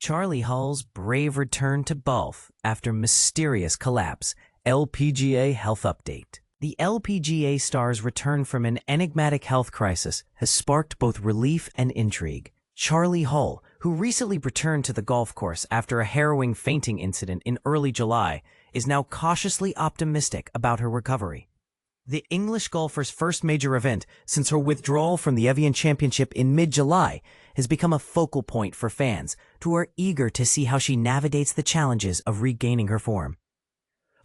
Charley Hull's brave return to golf after mysterious collapse. LPGA health update. The LPGA star's return from an enigmatic health crisis has sparked both relief and intrigue. Charley Hull, who recently returned to the golf course after a harrowing fainting incident in early July, is now cautiously optimistic about her recovery. The English golfer's first major event since her withdrawal from the Evian Championship in mid-July has become a focal point for fans who are eager to see how she navigates the challenges of regaining her form.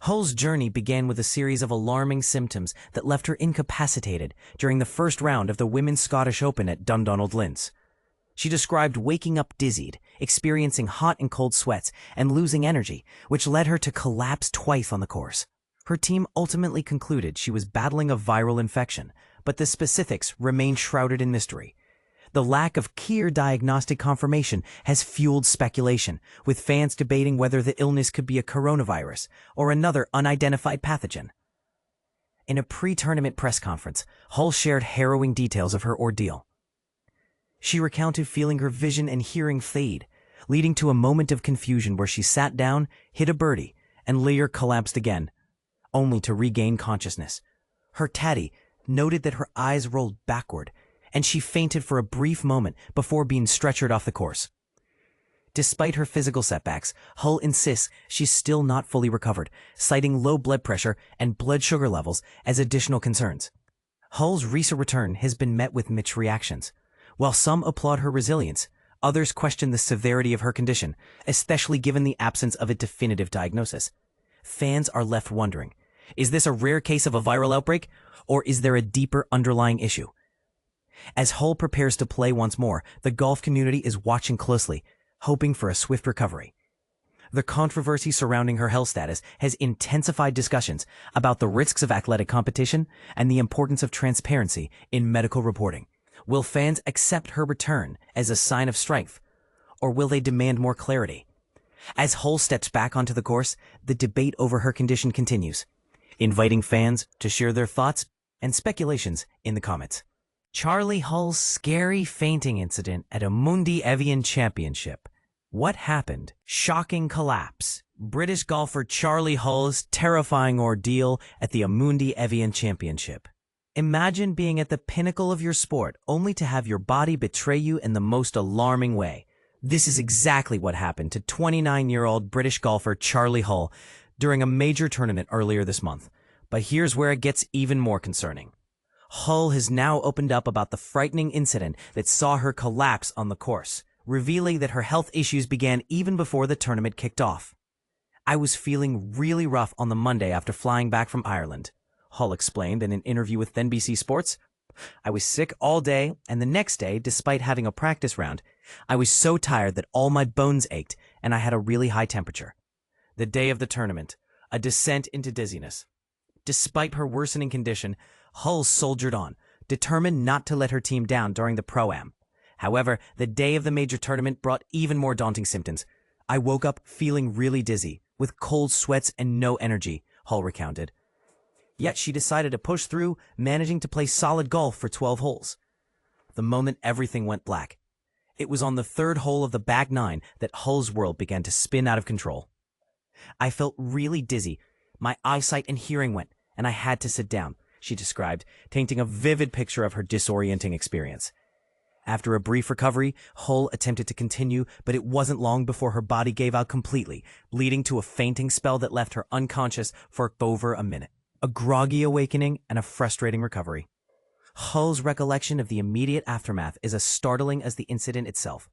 Hull's journey began with a series of alarming symptoms that left her incapacitated during the first round of the Women's Scottish Open at Dundonald Links. She described waking up dizzied, experiencing hot and cold sweats, and losing energy, which led her to collapse twice on the course. Her team ultimately concluded she was battling a viral infection, but the specifics remain shrouded in mystery. The lack of clear diagnostic confirmation has fueled speculation, with fans debating whether the illness could be a coronavirus or another unidentified pathogen. In a pre-tournament press conference, Hull shared harrowing details of her ordeal. She recounted feeling her vision and hearing fade, leading to a moment of confusion where she sat down, hit a birdie, and later collapsed again, only to regain consciousness. Her caddy noted that her eyes rolled backward, and she fainted for a brief moment before being stretchered off the course. Despite her physical setbacks, Hull insists she's still not fully recovered, citing low blood pressure and blood sugar levels as additional concerns. Hull's recent return has been met with mixed reactions. While some applaud her resilience, others question the severity of her condition, especially given the absence of a definitive diagnosis. Fans are left wondering, is this a rare case of a viral outbreak, or is there a deeper underlying issue? As Hull prepares to play once more, the golf community is watching closely, hoping for a swift recovery. The controversy surrounding her health status has intensified discussions about the risks of athletic competition and the importance of transparency in medical reporting. Will fans accept her return as a sign of strength, or will they demand more clarity? As Hull steps back onto the course, the debate over her condition continues, inviting fans to share their thoughts and speculations in the comments. Charley Hull's scary fainting incident at Amundi Evian Championship. What happened? Shocking collapse. British golfer Charley Hull's terrifying ordeal at the Amundi Evian Championship. Imagine being at the pinnacle of your sport only to have your body betray you in the most alarming way. This is exactly what happened to 29-year-old British golfer Charley Hull during a major tournament earlier this month. But here's where it gets even more concerning. Hull has now opened up about the frightening incident that saw her collapse on the course, revealing that her health issues began even before the tournament kicked off. "I was feeling really rough on the Monday after flying back from Ireland," Hull explained in an interview with NBC Sports. "I was sick all day, and the next day, despite having a practice round, I was so tired that all my bones ached and I had a really high temperature. The day of the tournament, a descent into dizziness." Despite her worsening condition, Hull soldiered on, determined not to let her team down during the Pro-Am. However, the day of the major tournament brought even more daunting symptoms. "I woke up feeling really dizzy, with cold sweats and no energy," Hull recounted. Yet she decided to push through, managing to play solid golf for 12 holes. The moment everything went black. It was on the third hole of the back nine that Hull's world began to spin out of control. "I felt really dizzy. My eyesight and hearing went, and I had to sit down," she described, painting a vivid picture of her disorienting experience. After a brief recovery, Hull attempted to continue, but it wasn't long before her body gave out completely, leading to a fainting spell that left her unconscious for over a minute. A groggy awakening and a frustrating recovery. Hull's recollection of the immediate aftermath is as startling as the incident itself.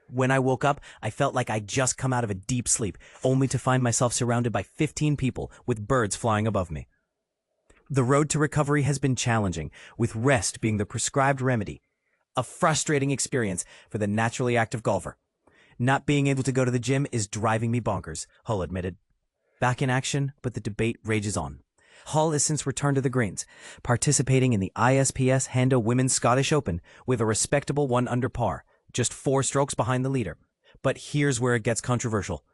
"When I woke up, I felt like I'd just come out of a deep sleep, only to find myself surrounded by 15 people with birds flying above me." The road to recovery has been challenging, with rest being the prescribed remedy. A frustrating experience for the naturally active golfer. "Not being able to go to the gym is driving me bonkers," Hull admitted. Back in action, but the debate rages on. Hull has since returned to the greens, participating in the ISPS Handa Women's Scottish Open with a respectable 1 under par, just 4 strokes behind the leader. But here's where it gets controversial.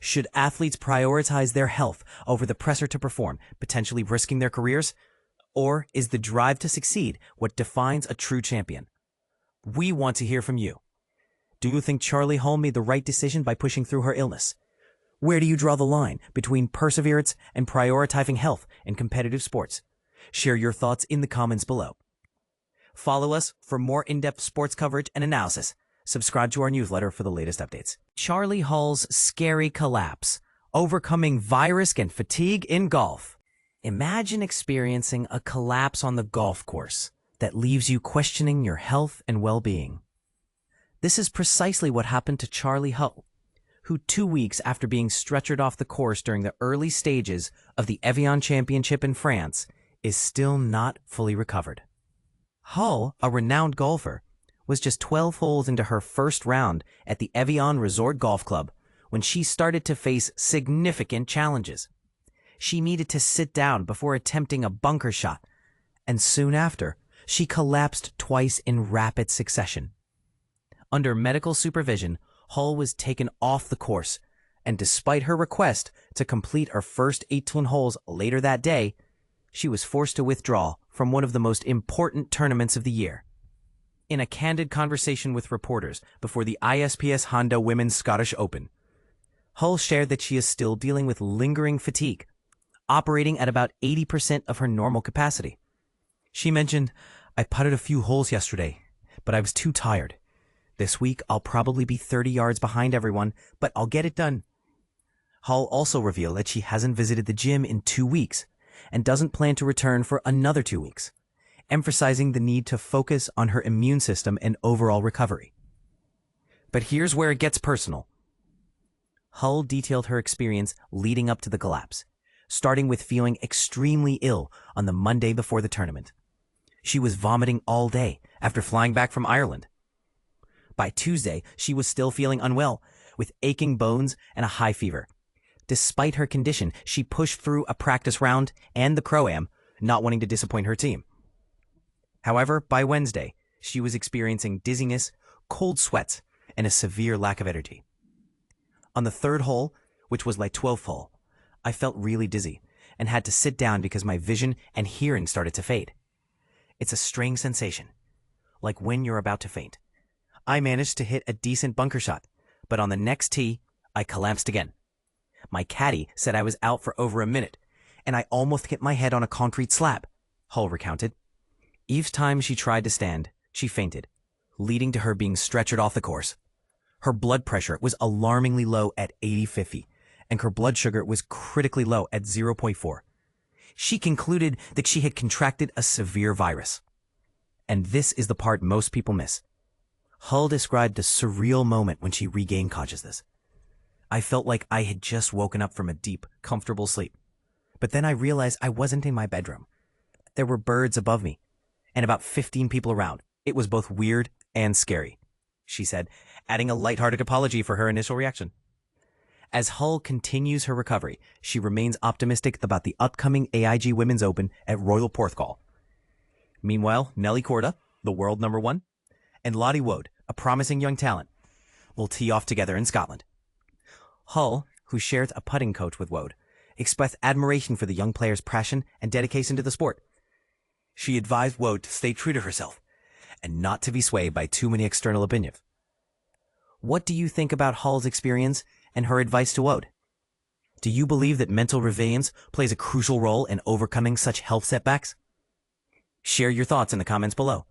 Should athletes prioritize their health over the pressure to perform, potentially risking their careers? Or is the drive to succeed what defines a true champion? We want to hear from you. Do you think Charley Hull made the right decision by pushing through her illness? Where do you draw the line between perseverance and prioritizing health in competitive sports? Share your thoughts in the comments below. Follow us for more in-depth sports coverage and analysis. Subscribe to our newsletter for the latest updates. Charley Hull's scary collapse, overcoming virus and fatigue in golf. Imagine experiencing a collapse on the golf course that leaves you questioning your health and well-being. This is precisely what happened to Charley Hull, who 2 weeks after being stretchered off the course during the early stages of the Evian Championship in France is still not fully recovered. Hull, a renowned golfer, was just 12 holes into her first round at the Evian Resort Golf Club when she started to face significant challenges. She needed to sit down before attempting a bunker shot, and soon after, she collapsed twice in rapid succession. Under medical supervision, Hull was taken off the course, and despite her request to complete her first 18 holes later that day, she was forced to withdraw from one of the most important tournaments of the year. In a candid conversation with reporters before the ISPS Handa Women's Scottish Open, Hull shared that she is still dealing with lingering fatigue, operating at about 80% of her normal capacity. She mentioned, "I putted a few holes yesterday, but I was too tired. This week, I'll probably be 30 yards behind everyone, but I'll get it done." Hull also revealed that she hasn't visited the gym in 2 weeks and doesn't plan to return for another 2 weeks, emphasizing the need to focus on her immune system and overall recovery. But here's where it gets personal. Hull detailed her experience leading up to the collapse, starting with feeling extremely ill on the Monday before the tournament. She was vomiting all day after flying back from Ireland. By Tuesday, she was still feeling unwell, with aching bones and a high fever. Despite her condition, she pushed through a practice round and the Pro-Am, not wanting to disappoint her team. However, by Wednesday, she was experiencing dizziness, cold sweats, and a severe lack of energy. On the third hole, which was my 12th hole, I felt really dizzy and had to sit down because my vision and hearing started to fade. It's a strange sensation, like when you're about to faint. I managed to hit a decent bunker shot, but on the next tee, I collapsed again. My caddy said I was out for over a minute, and I almost hit my head on a concrete slab, Hull recounted. Each time she tried to stand, she fainted, leading to her being stretchered off the course. Her blood pressure was alarmingly low at 80/50, and her blood sugar was critically low at 0.4. She concluded that she had contracted a severe virus. And this is the part most people miss. Hull described a surreal moment when she regained consciousness. I felt like I had just woken up from a deep, comfortable sleep. But then I realized I wasn't in my bedroom. There were birds above me, and about 15 people around. It was both weird and scary, she said, adding a lighthearted apology for her initial reaction. As Hull continues her recovery, she remains optimistic about the upcoming AIG Women's Open at Royal Porthcawl. Meanwhile, Nelly Korda, the world number 1, and Lottie Woad, a promising young talent, will tee off together in Scotland. Hull, who shares a putting coach with Woad, expressed admiration for the young player's passion and dedication to the sport. She advised Woad to stay true to herself and not to be swayed by too many external opinions. What do you think about Hull's experience and her advice to Woad? Do you believe that mental resilience plays a crucial role in overcoming such health setbacks? Share your thoughts in the comments below.